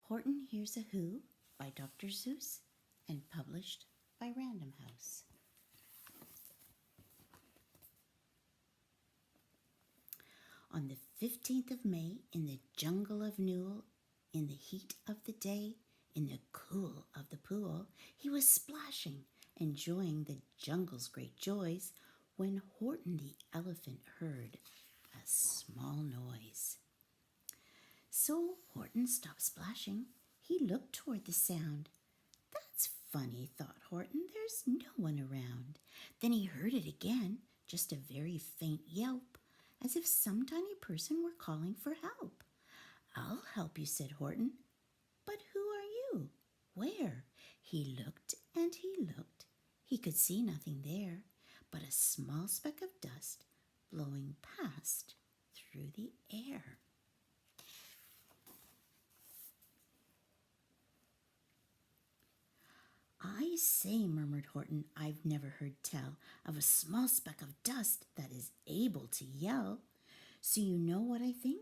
Horton Hears a Who by Dr. Seuss and published by Random House. On the 15th of May, in the jungle of Newell, in the heat of the day, in the cool of the pool, he was splashing, enjoying the jungle's great joys, when Horton the elephant heard a small noise. So Horton stopped splashing. He looked toward the sound. That's funny, thought Horton. There's no one around. Then he heard it again, just a very faint yelp, as if some tiny person were calling for help. I'll help you, said Horton. But who are you? Where? He looked and he looked. He could see nothing there but a small speck of dust blowing past through the air. I say, murmured Horton, I've never heard tell of a small speck of dust that is able to yell. So you know what I think?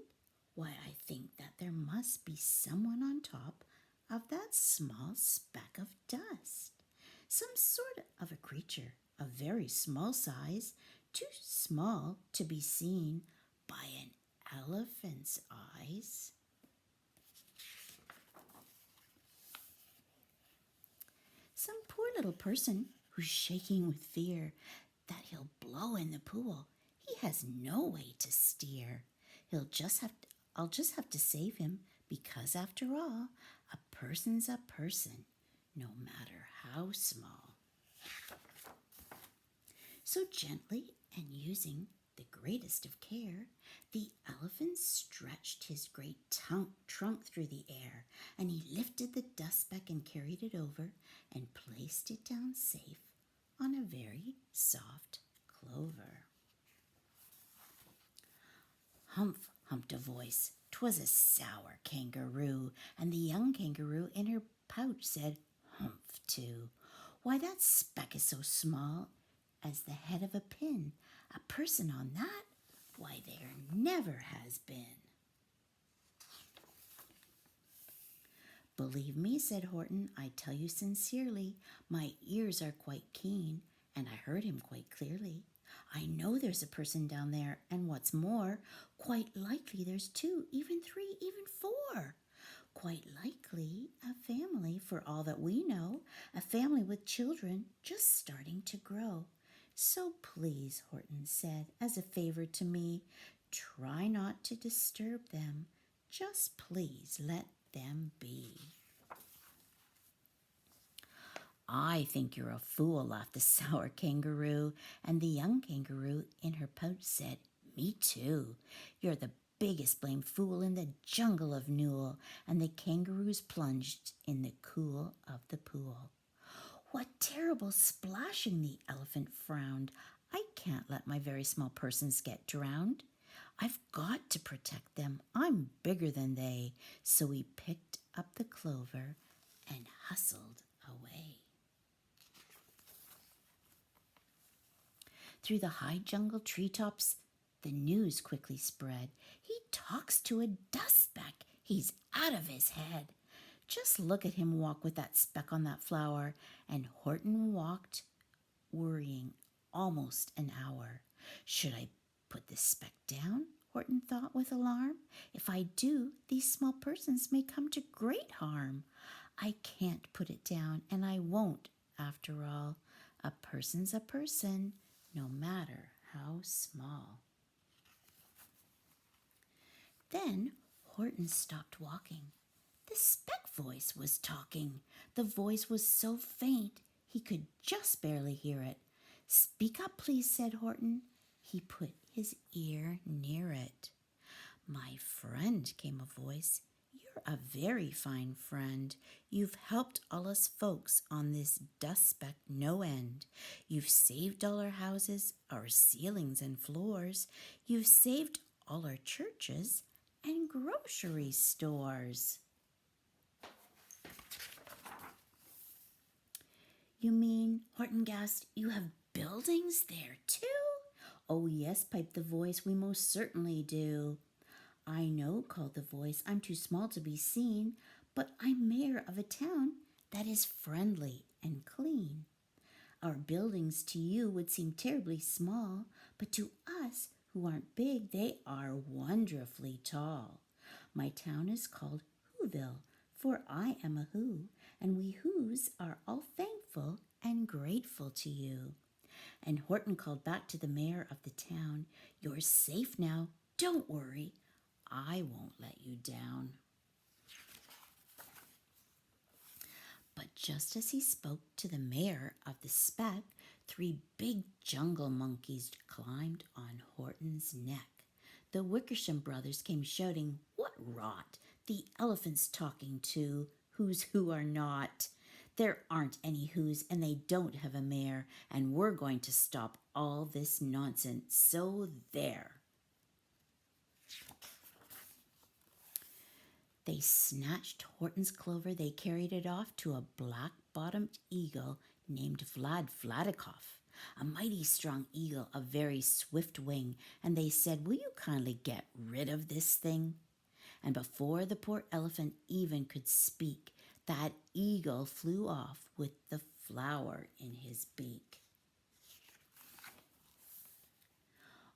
Why, I think that there must be someone on top of that small speck of dust. Some sort of a creature, of very small size, too small to be seen by an elephant's eyes. Some poor little person who's shaking with fear that he'll blow in the pool. He has no way to steer. I'll just have to save him, because after all, a person's a person, no matter how small. So gently and using the greatest of care, the elephant stretched his great trunk through the air, and he lifted the dust speck and carried it over and placed it down safe on a very soft clover. Humph, humped a voice. 'Twas a sour kangaroo, and the young kangaroo in her pouch said, humph, too. Why, that speck is so small as the head of a pin. A person on that? Why, there never has been. Believe me, said Horton, I tell you sincerely, my ears are quite keen, and I heard him quite clearly. I know there's a person down there, and what's more, quite likely there's two, even three, even four. Quite likely a family, for all that we know, a family with children just starting to grow. So please, Horton said, as a favor to me, try not to disturb them. Just please let them be. I think you're a fool, laughed the sour kangaroo, and the young kangaroo in her pouch said, me too. You're the biggest blamed fool in the jungle of Newell, and the kangaroos plunged in the cool of the pool. What terrible splashing, the elephant frowned. I can't let my very small persons get drowned. I've got to protect them. I'm bigger than they. So he picked up the clover and hustled away. Through the high jungle treetops, the news quickly spread. He talks to a dust speck. He's out of his head. Just look at him walk with that speck on that flower. And Horton walked, worrying, almost an hour. Should I put this speck down? Horton thought with alarm. If I do, these small persons may come to great harm. I can't put it down, and I won't, after all. A person's a person, no matter how small. Then Horton stopped walking. The speck voice was talking. The voice was so faint he could just barely hear it. Speak up, please, said Horton. He put his ear near it. My friend, came a voice. You're a very fine friend. You've helped all us folks on this dust speck no end. You've saved all our houses, our ceilings and floors. You've saved all our churches and grocery stores. You mean, Horton gasped, you have buildings there too? Oh yes, piped the voice, we most certainly do. I know, called the voice, I'm too small to be seen, but I'm mayor of a town that is friendly and clean. Our buildings to you would seem terribly small, but to us who aren't big, they are wonderfully tall. My town is called Whoville, for I am a Who, and we Whos are all thankful and grateful to you. And Horton called back to the mayor of the town, "You're safe now. Don't worry. I won't let you down." But just as he spoke to the mayor of the speck, three big jungle monkeys climbed on Horton's neck. The Wickersham brothers came shouting, "What rot! The elephant's talking to who's who are not. There aren't any who's and they don't have a mayor, and we're going to stop all this nonsense, so there." They snatched Horton's clover. They carried it off to a black-bottomed eagle named Vladikoff, a mighty strong eagle of very swift wing, and they said, "Will you kindly get rid of this thing?" And before the poor elephant even could speak, that eagle flew off with the flower in his beak.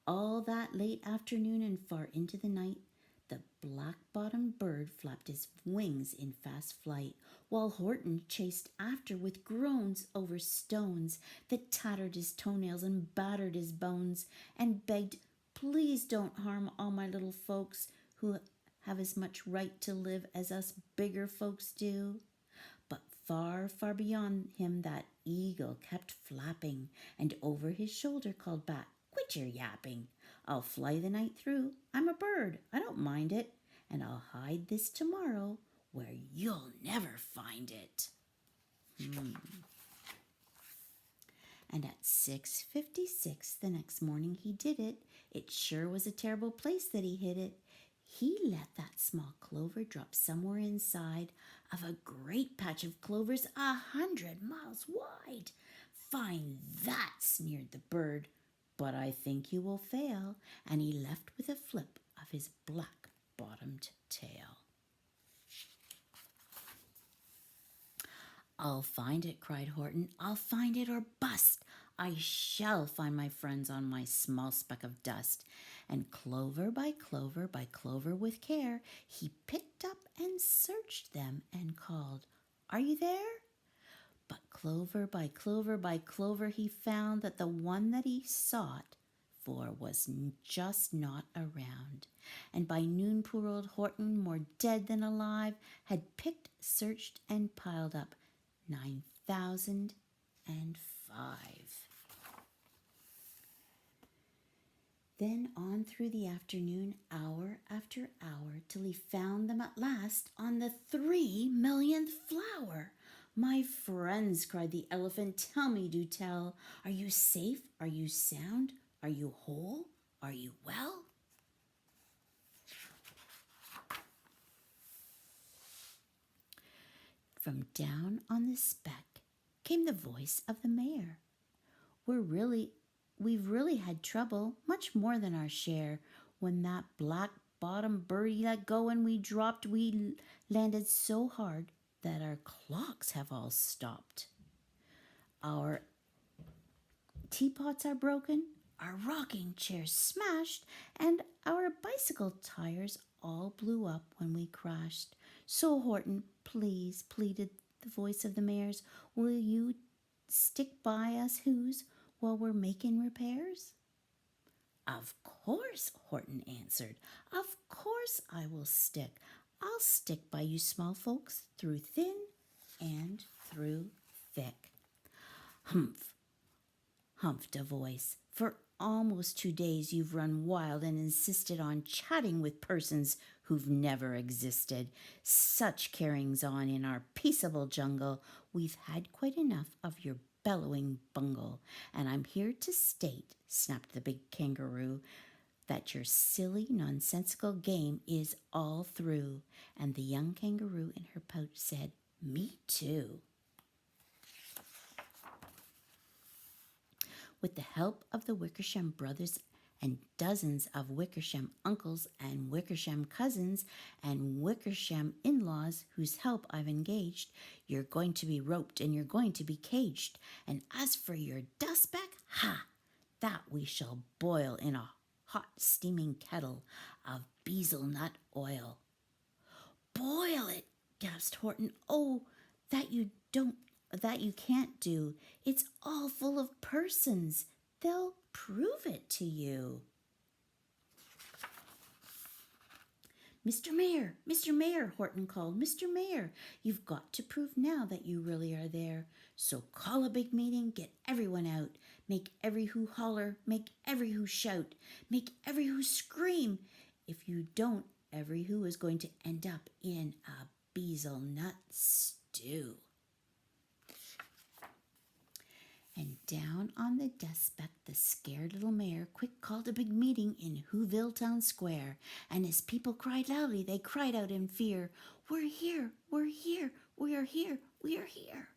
All that late afternoon and far into the night, the black-bottomed bird flapped his wings in fast flight, while Horton chased after with groans over stones that tattered his toenails and battered his bones, and begged, "Please don't harm all my little folks who have as much right to live as us bigger folks do." But far, far beyond him that eagle kept flapping, and over his shoulder called back, "Quit your yapping. I'll fly the night through. I'm a bird. I don't mind it. And I'll hide this tomorrow where you'll never find it." And at 6:56 the next morning he did it. It sure was a terrible place that he hid it. He let that small clover drop somewhere inside of a great patch of clovers 100 miles wide. "Fine that," sneered the bird, "but I think you will fail." And he left with a flip of his black-bottomed tail. "I'll find it," cried Horton. "I'll find it or bust. I shall find my friends on my small speck of dust." And clover by clover by clover with care, he picked up and searched them and called, "Are you there?" But clover by clover by clover he found that the one that he sought for was just not around. And by noon poor old Horton, more dead than alive, had picked, searched, and piled up 9,005. Then on through the afternoon, hour after hour, till he found them at last on the 3,000,000th flower. "My friends," cried the elephant, "tell me, do tell, are you safe? Are you sound? Are you whole? Are you well?" From down on the speck came the voice of the mayor. We've really had trouble, much more than our share. When that black-bottomed birdie let go and we dropped, we landed so hard that our clocks have all stopped. Our teapots are broken, our rocking chairs smashed, and our bicycle tires all blew up when we crashed. So Horton, please," pleaded the voice of the mayor's, "will you stick by us Whos while we're making repairs?" "Of course," Horton answered. "Of course I will stick. I'll stick by you small folks through thin and through thick." "Humph," humphed a voice. "For almost 2 days you've run wild and insisted on chatting with persons who've never existed. Such carryings on in our peaceable jungle. We've had quite enough of your bellowing bungle, and I'm here to state," snapped the big kangaroo, "that your silly, nonsensical game is all through." And the young kangaroo in her pouch said, "Me too." With the help of the Wickersham brothers and dozens of Wickersham uncles and Wickersham cousins and Wickersham in-laws whose help I've engaged. You're going to be roped and you're going to be caged. And as for your dustback, that we shall boil in a hot steaming kettle of bezel nut oil. Boil it, gasped Horton. Oh, that you can't do. It's all full of persons. They'll prove it to you. Mr. Mayor, Horton called. Mr. Mayor, you've got to prove now that you really are there. So call a big meeting, get everyone out. Make every who holler, make every who shout, make every who scream. If you don't, every who is going to end up in a bezel nut stew. And down on the dustback, the scared little mayor quick called a big meeting in Whoville Town Square. And as people cried loudly, they cried out in fear, "We're here, we're here, we are here, we are here."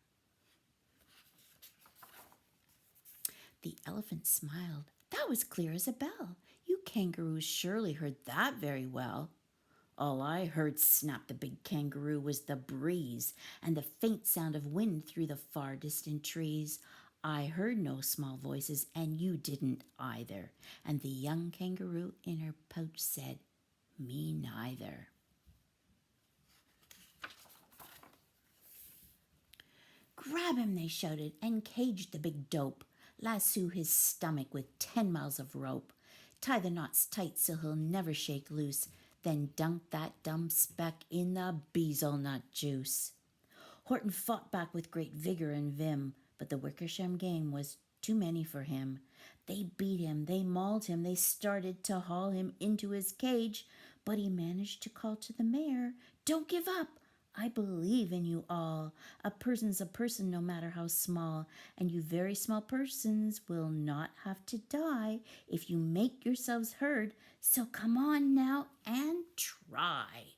The elephant smiled. That was clear as a bell. You kangaroos surely heard that very well. All I heard, snapped the big kangaroo, was the breeze and the faint sound of wind through the far distant trees. I heard no small voices, and you didn't either. And the young kangaroo in her pouch said, "Me neither." "Grab him," they shouted, "and cage the big dope. Lasso his stomach with 10 miles of rope. Tie the knots tight so he'll never shake loose. Then dunk that dumb speck in the bezel nut juice." Horton fought back with great vigor and vim, but the Wickersham gang was too many for him. They beat him, they mauled him, they started to haul him into his cage, but he managed to call to the mayor, "Don't give up. I believe in you all. A person's a person no matter how small, and you very small persons will not have to die if you make yourselves heard, so come on now and try."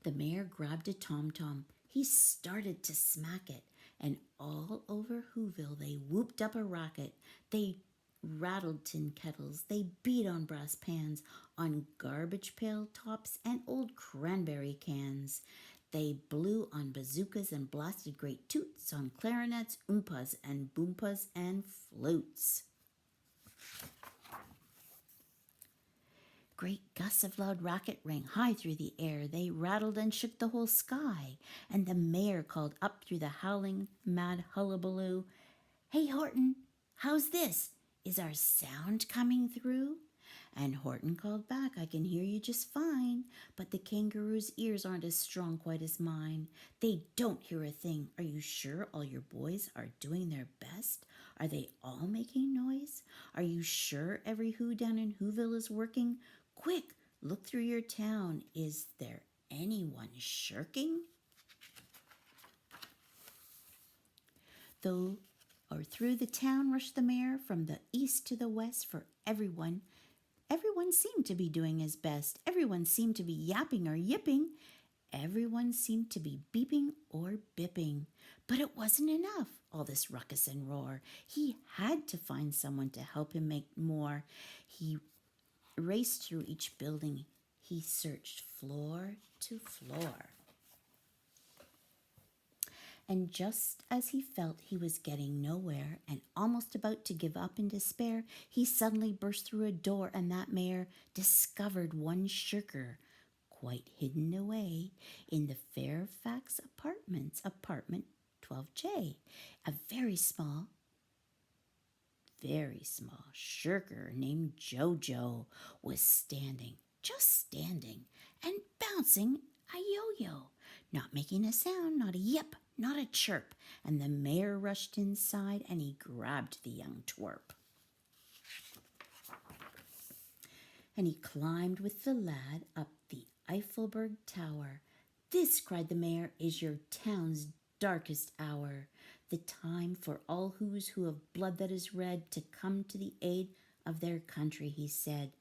The mayor grabbed a tom-tom. He started to smack it, and all over Whoville they whooped up a racket. They rattled tin kettles, they beat on brass pans, on garbage pail tops and old cranberry cans. They blew on bazookas and blasted great toots on clarinets, oompas and boompas and flutes. Great gusts of loud racket rang high through the air. They rattled and shook the whole sky. And the mayor called up through the howling, mad hullabaloo, "Hey, Horton, how's this? Is our sound coming through?" And Horton called back, "I can hear you just fine, but the kangaroo's ears aren't as strong quite as mine. They don't hear a thing. Are you sure all your boys are doing their best? Are they all making noise? Are you sure every who down in Whoville is working? Quick, look through your town. Is there anyone shirking?" Through the town rushed the mayor from the east to the west, for everyone seemed to be doing his best. Everyone seemed to be yapping or yipping. Everyone seemed to be beeping or bipping. But it wasn't enough, all this ruckus and roar. He had to find someone to help him make more. He raced through each building. He searched floor to floor. And just as he felt he was getting nowhere and almost about to give up in despair, he suddenly burst through a door, and that mayor discovered one shirker quite hidden away in the Fairfax Apartments, apartment 12J. A very small shirker named Jojo was standing, just standing, and bouncing a yo-yo, not making a sound, not a yip, not a chirp. And the mayor rushed inside and he grabbed the young twerp. And he climbed with the lad up the Eiffelberg Tower. "This," cried the mayor, "is your town's darkest hour. The time for all who have blood that is red to come to the aid of their country," he said.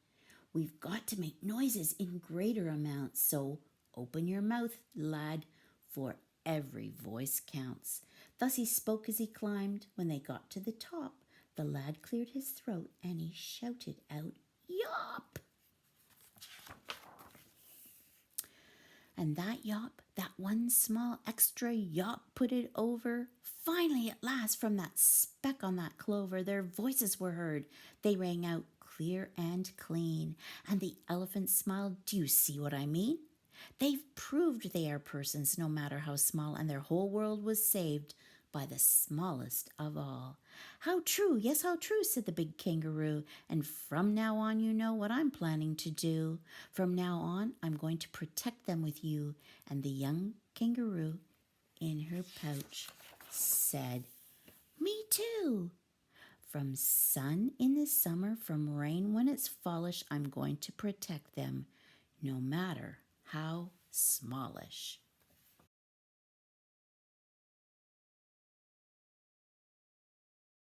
"We've got to make noises in greater amounts, so open your mouth, lad, for every voice counts. Thus he spoke as he climbed. When they got to the top, the lad cleared his throat and he shouted out, "Yop!" And that yop, that one small extra yop put it over. Finally, at last, from that speck on that clover, their voices were heard. They rang out clear and clean. And the elephant smiled. Do you see what I mean? They've proved they are persons, no matter how small, and their whole world was saved by the smallest of all. How true, yes, how true, said the big kangaroo. And from now on, you know what I'm planning to do. From now on, I'm going to protect them with you. And the young kangaroo in her pouch said, Me too. From sun in the summer, from rain when it's fallish, I'm going to protect them, no matter how smallish.